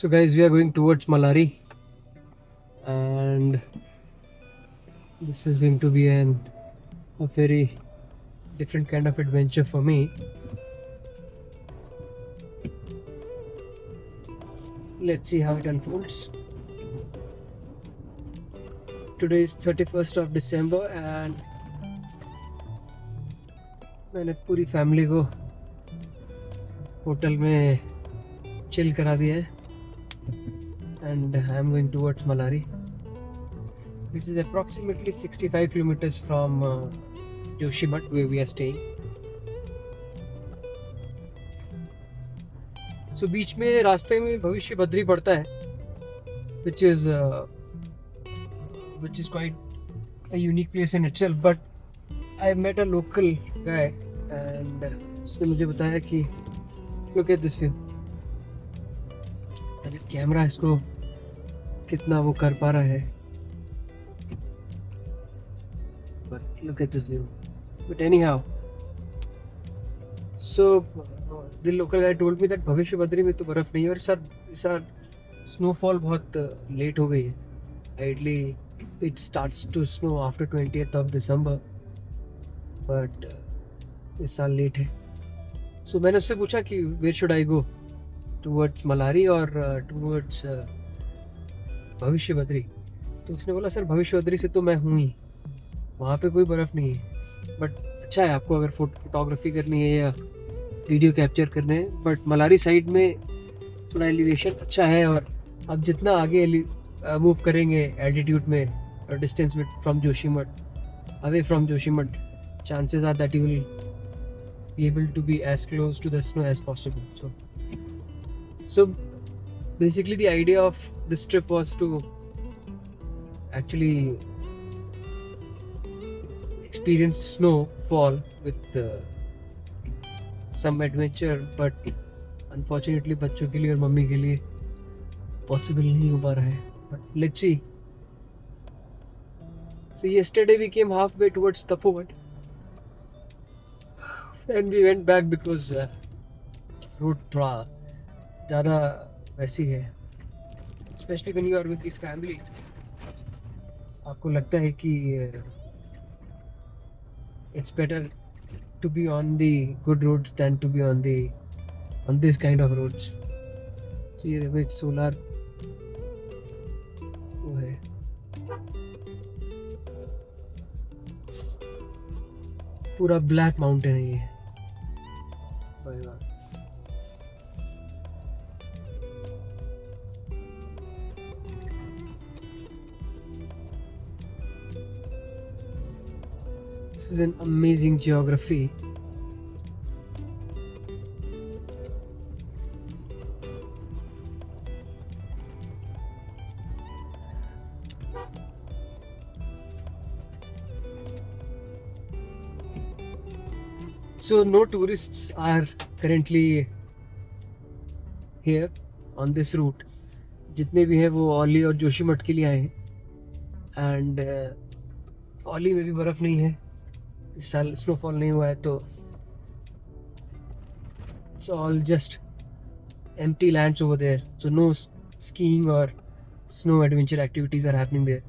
So guys, we are going towards Malari, and this is going to be a very different kind of adventure for me. Let's see how it unfolds. Today is 31st of December and मैंने पूरी family को hotel में chill करा दिया है and I am going towards Malari, which is approximately 65 kilometers from Joshimath where we are staying. So बीच में रास्ते में भविष्य बद्री पड़ता है, which is quite a unique place in itself. But I met a local guy and उसने मुझे बताया कि look at this view. अरे कैमरा इसको कितना वो कर पा रहा है. But look at this view. But anyhow, so the local guy told me that भविष्य बद्री में तो बर्फ नहीं है और सर स्नोफॉल बहुत लेट हो गई है. Ideally it starts to snow after 20th of December, but इस साल लेट है. So मैंने उससे पूछा कि where should I go, towards Malari or towards भविष्य बद्री. तो उसने बोला सर भविष्य बद्री से तो मैं हूँ ही, वहाँ पे कोई बर्फ़ नहीं है, बट अच्छा है आपको अगर फोटोग्राफी करनी है या वीडियो कैप्चर करने हैं. बट मलारी साइड में थोड़ा एलिवेशन अच्छा है और आप जितना आगे मूव करेंगे एल्टीट्यूड में और डिस्टेंस में from Joshimath, away from Joshimath, chances are that you will be able to be as close to the snow as possible. So basically the idea of this trip was to actually experience snowfall with some adventure, but unfortunately बच्चों के लिए और mummy के लिए possible नहीं हो पा रहा है. But let's see. So yesterday we came halfway towards Tapovat and we went back because road थोड़ा ज़्यादा वैसी है, especially when you are with the family. आपको लगता है कि it's better to be on the good roads than to be on this kind of roads. So ये देखो एक सोलर वो है. पूरा ब्लैक माउंटेन है ये. This is an amazing geography. So no tourists are currently here on this route. जितने भी हैं वो औली और जोशीमठ के लिए आए हैं. एंड औली में भी बर्फ़ नहीं है, इस साल स्नोफॉल नहीं हुआ है, तो it's all just empty lands over there. So no skiing or snow adventure activities are happening there.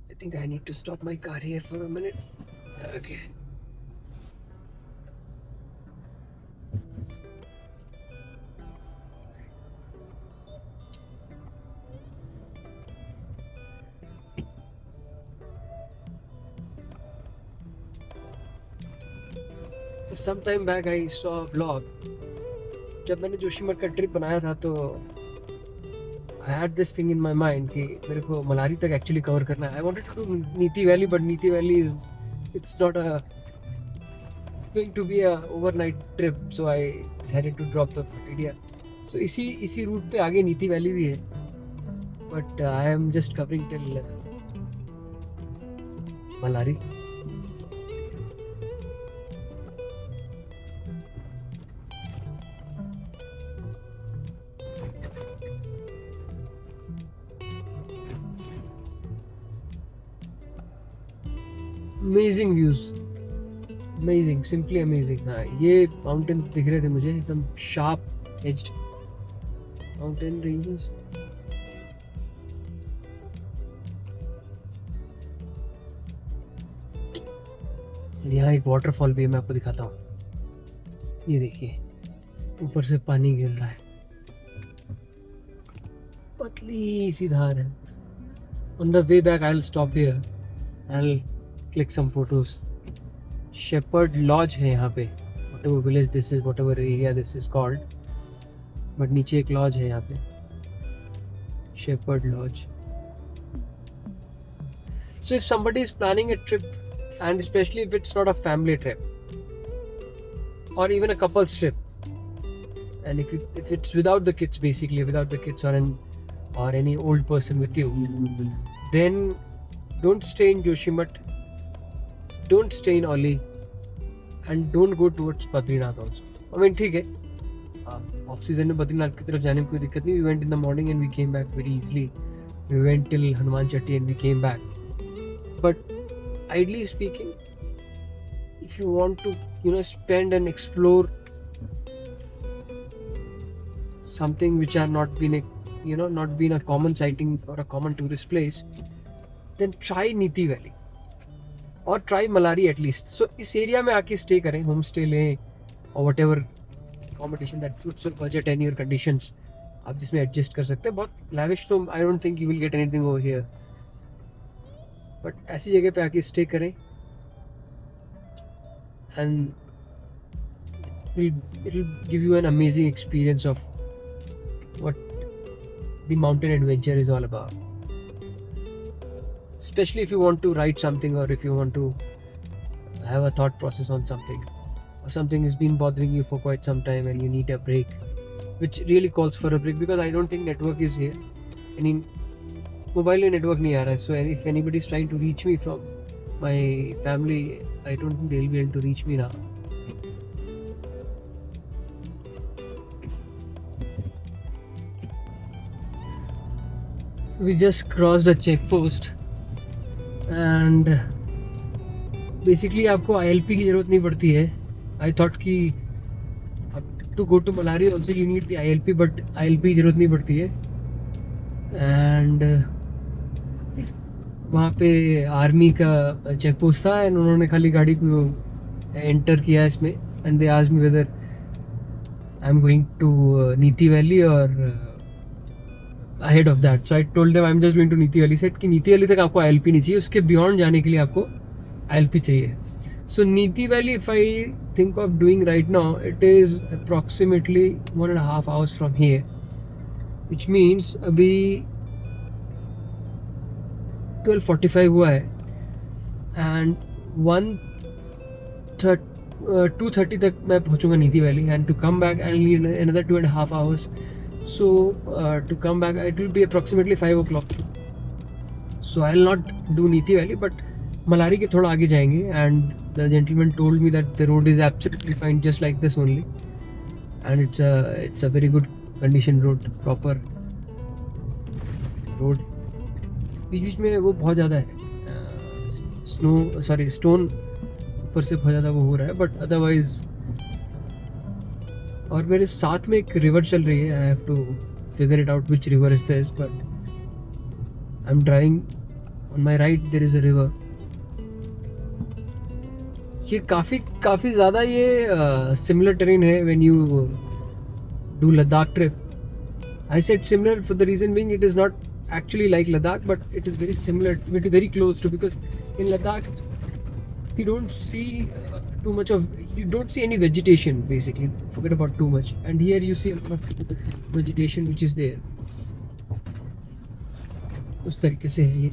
I think I need to stop my car here for a minute. Okay. So some time back I saw a vlog. जब मैंने जोशीमठ का trip बनाया था तो I had this thing in my mind कि मेरे को मलारी तक एक्चुअली कवर करना है. I wanted to do नीति वैली, but नीति valley is it's not going to be a overnight trip, so I decided to drop the idea. So इसी root पे आगे नीति वैली भी है, but I am just covering till Malari. Amazing views, amazing, simply amazing. हाँ ये mountains दिख रहे थे मुझे एकदम शार्प edged mountain ranges. यहाँ एक वाटरफॉल भी है, मैं आपको दिखाता हूँ। ये देखिए ऊपर से पानी गिर रहा है, पतली सी धार है। On the way back I'll stop here, I'll click some photos. Shepherd Lodge है यहाँ पे, whatever village this is, whatever area this is called, but नीचे एक lodge है यहाँ पे, Shepherd Lodge. So if somebody is planning a trip, and especially if it's not a family trip or even a couple's trip, and if it's without the kids, basically without the kids or any old person with you, then don't stay in Joshimath, don't stay in Oli, and don't go towards Badrinath also. I mean ठीक है, off season में बद्रीनाथ की तरफ जाने में कोई दिक्कत नहीं. We went in the morning and we came back very easily. We went till Hanuman Chatti and we came back. But ideally speaking, if you want to spend and explore something which are not been a common sighting or a common tourist place, then try Niti Valley or try Malari at least. So इस area में आके stay करें, home stay लें or whatever accommodation that suits your budget and your conditions, आप जिसमें adjust कर सकते हैं. बहुत lavish तो I don't think you will get anything over here, but ऐसी जगह पे आके stay करें and it'll give you an amazing experience of what the mountain adventure is all about. Especially if you want to write something, or if you want to have a thought process on something, or something has been bothering you for quite some time and you need a break, which really calls for a break, because I don't think network is here. I mean, mobile network nahi aa raha hai, so if anybody is trying to reach me from my family, I don't think they'll be able to reach me now. We just crossed a checkpost and basically आपको ILP की ज़रूरत नहीं पड़ती है. I thought कि to go to Malari also you need the ILP, but ILP की ज़रूरत नहीं पड़ती है. And वहाँ पे आर्मी का चेकपोस्ट था एंड उन्होंने खाली गाड़ी को एंटर किया इसमें, and they asked me whether I am going to Niti valley और ahead of that. So I told them I'm just going to नीति वैली. सेट कि नीति वैली तक आपको ILP नहीं चाहिए, उसके बियॉन्ड जाने के लिए आपको ILP चाहिए. So नीति valley, if I think of doing right now, it is approximately 1.5 hours from here, which means अभी 12:45 हुआ है and 2:30 तक मैं पहुंचूंगा नीति valley, and to come back I'll need another 2.5 hours. So to come back it will be approximately 5 o'clock. So I'll not do Niti Valley, but Malari के थोड़ा आगे जाएंगे. And the gentleman told me that the road is absolutely fine, just like this only, and it's a very good condition road, proper road. बीच में वो बहुत ज़्यादा है stone ऊपर से बहुत ज़्यादा वो हो रहा है, बट अदरवाइज. और मेरे साथ में एक रिवर चल रही है. I have to figure it out which river is this, but I am driving on my right there is a river. ये काफ़ी ज़्यादा ये सिमिलर टेरेन है when you do Ladakh trip. I said similar for the reason being it is not actually like Ladakh, but it is very similar, very close to, because in Ladakh you don't see too much of, you don't see any vegetation basically, forget about too much, and here you see a lot of vegetation which is there. उस तरीके से है ये,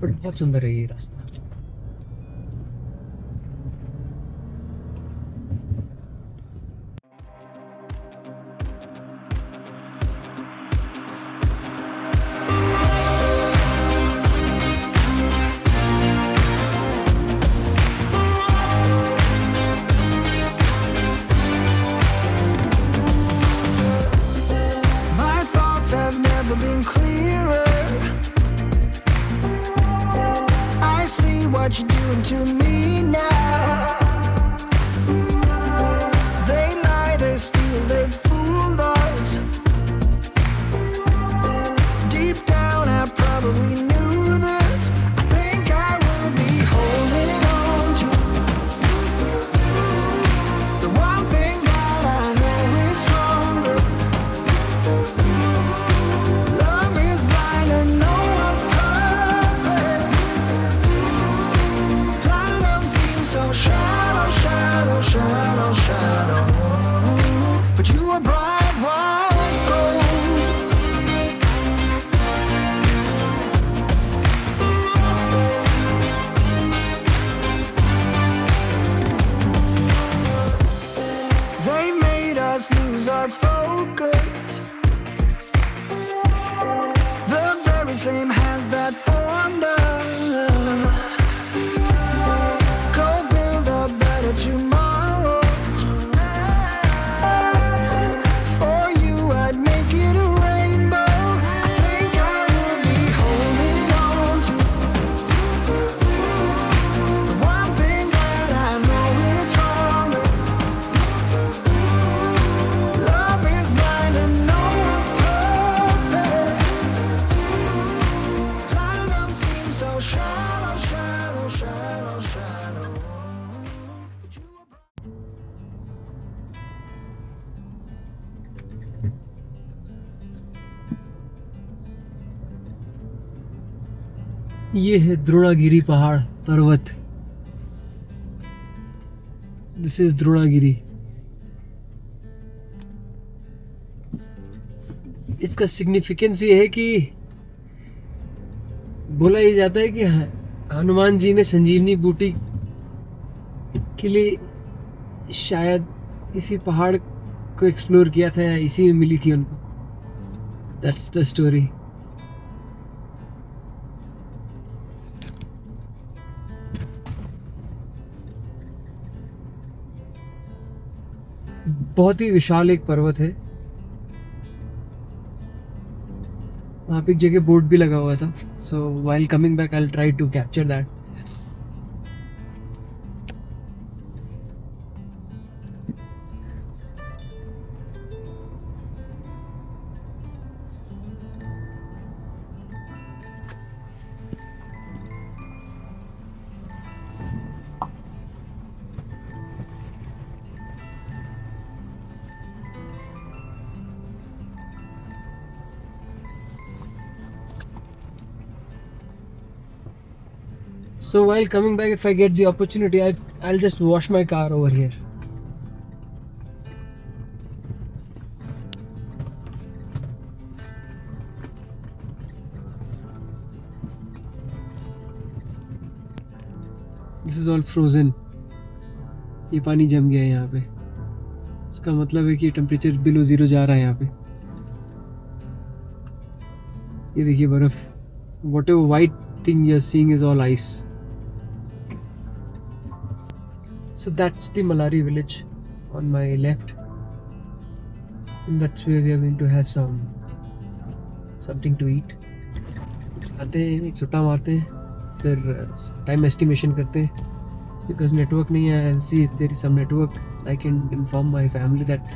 but बहुत सुंदर है ये रास्ता. Been clearer. I see what you're doing to me now. They lose our focus. The very same hands that formed us. Go build a better tomorrow. For you I'd make it a rainbow. I think I will be holding on to the one thing that I know is stronger. Love is blind and no one's perfect. Platinum seems so shallow, shallow, shallow, shallow. But you are ये है द्रोणागिरी पहाड़ पर्वत. This is Dronagiri. इसका significance ये है कि बोला ये जाता है कि हनुमान जी ने संजीवनी बूटी के लिए शायद इसी पहाड़ को एक्सप्लोर किया था या इसी में मिली थी उनको. That's the story. बहुत ही विशाल एक पर्वत है. वहाँ पे एक जगह बोर्ड भी लगा हुआ था. So while coming back I will try to capture that. So while coming back, if I get the opportunity, I'll just wash my car over here. This is all frozen. ये पानी जम गया है यहाँ पे. इसका मतलब है कि टेम्परेचर बिलो 0 जा रहा है यहाँ पे. ये देखिए बर्फ. Whatever white thing you're seeing is all ice. So that's the Malari village on my left, and that's where we are going to have something to eat. आते हैं, एक छुट्टा मारते हैं, फिर टाइम एस्टिमेशन करते हैं. Because network नहीं है, I'll see if there is some network. I can inform my family that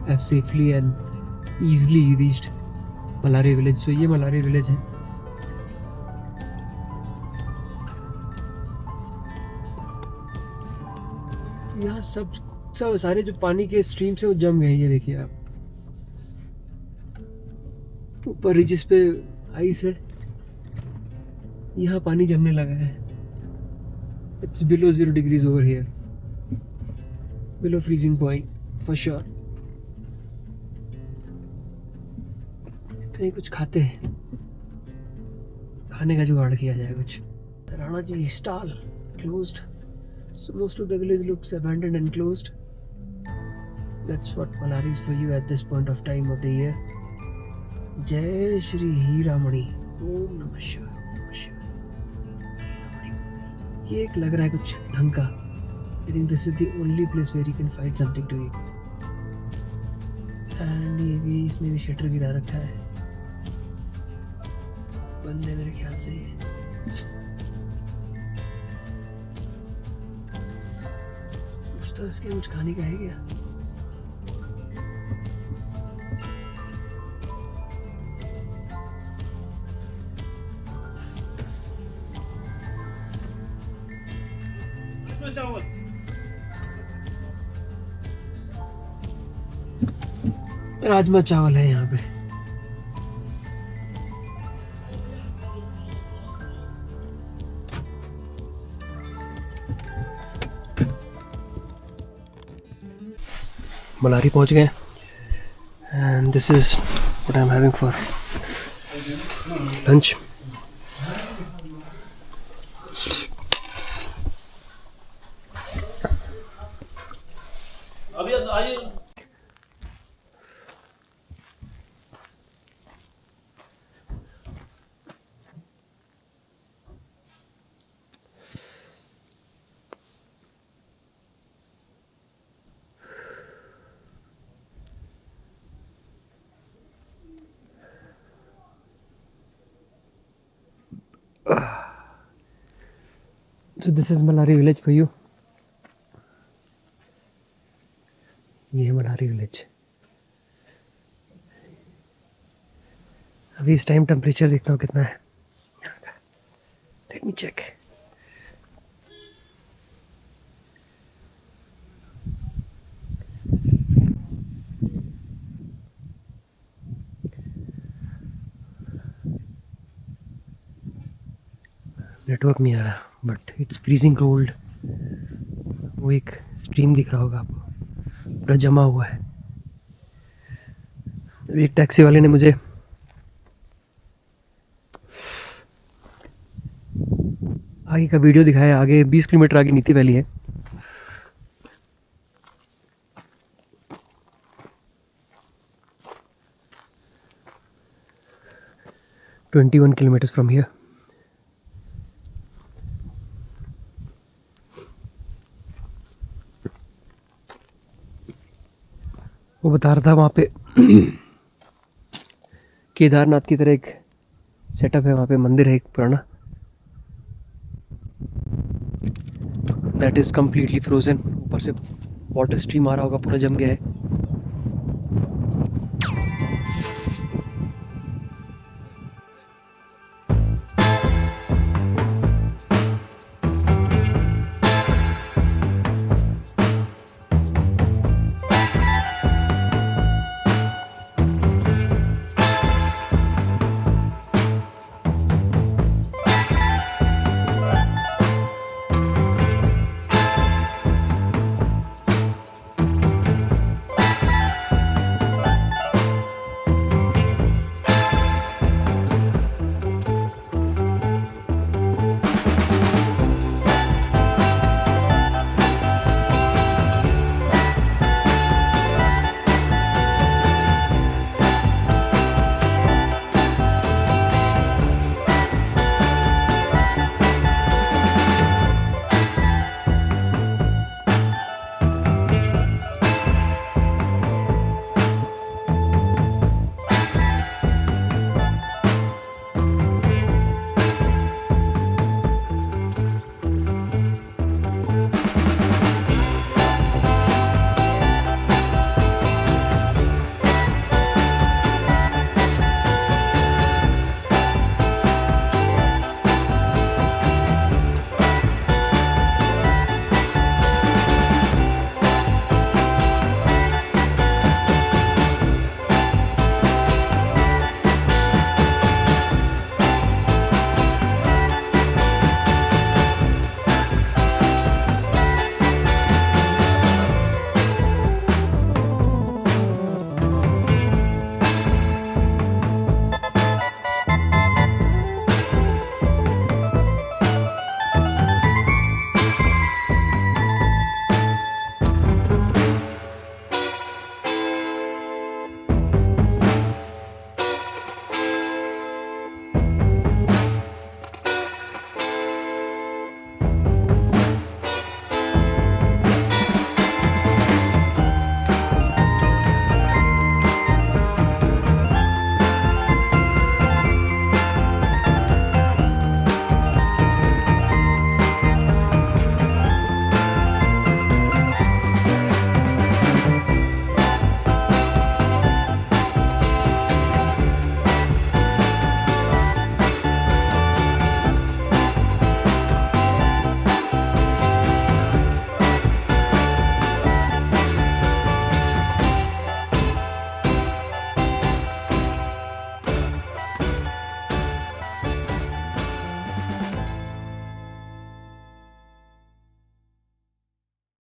I have safely and easily reached Malari village. So ये Malari village है. यहाँ सब सारे जो पानी के स्ट्रीम से वो जम गए. ये देखिए आप, ऊपर रिजिस पे आइस है, यहाँ पानी जमने लगा है. It's below 0 degrees over here, below freezing point for sure. कहीं कुछ खाते हैं, खाने का जुगाड़ किया जाए कुछ. Rana ji stall closed. So most of the village looks abandoned and closed. That's what Malari is for you at this point of time of the year. Jai Shri Hiramani. Om Namah Shivaya. Om Namah Shivaya. ये एक लग रहा है कुछ ढंग का. I think this is the only place where you can find something to eat. And ये भी, इसमें भी शटर गिरा रखा है. बंद है मेरे ख्याल से ये. तो इसके कुछ खाने का है क्या? राजमा चावल है यहाँ पे. मलारी पहुंच गए. And this is what I am having for lunch. So this is Malari village for you. ये है मलारी विलेज. अभी इस टाइम टेम्परेचर देखता हूँ कितना है. Let me check. नेटवर्क नहीं आ रहा बट इट्स फ्रीजिंग कोल्ड. वो एक स्ट्रीम दिख रहा होगा आपको, पूरा जमा हुआ है. एक टैक्सी वाले ने मुझे आगे का वीडियो दिखाया. आगे 20 किलोमीटर आगे नीति वैली है. "21 kilometers from here." वो बता रहा था वहाँ पे केदारनाथ की तरह एक सेटअप है. वहाँ पे मंदिर है एक पुराना, दैट इज़ कम्प्लीटली फ्रोजन. ऊपर से वाटर स्ट्रीम आ रहा होगा, पूरा जम गया है.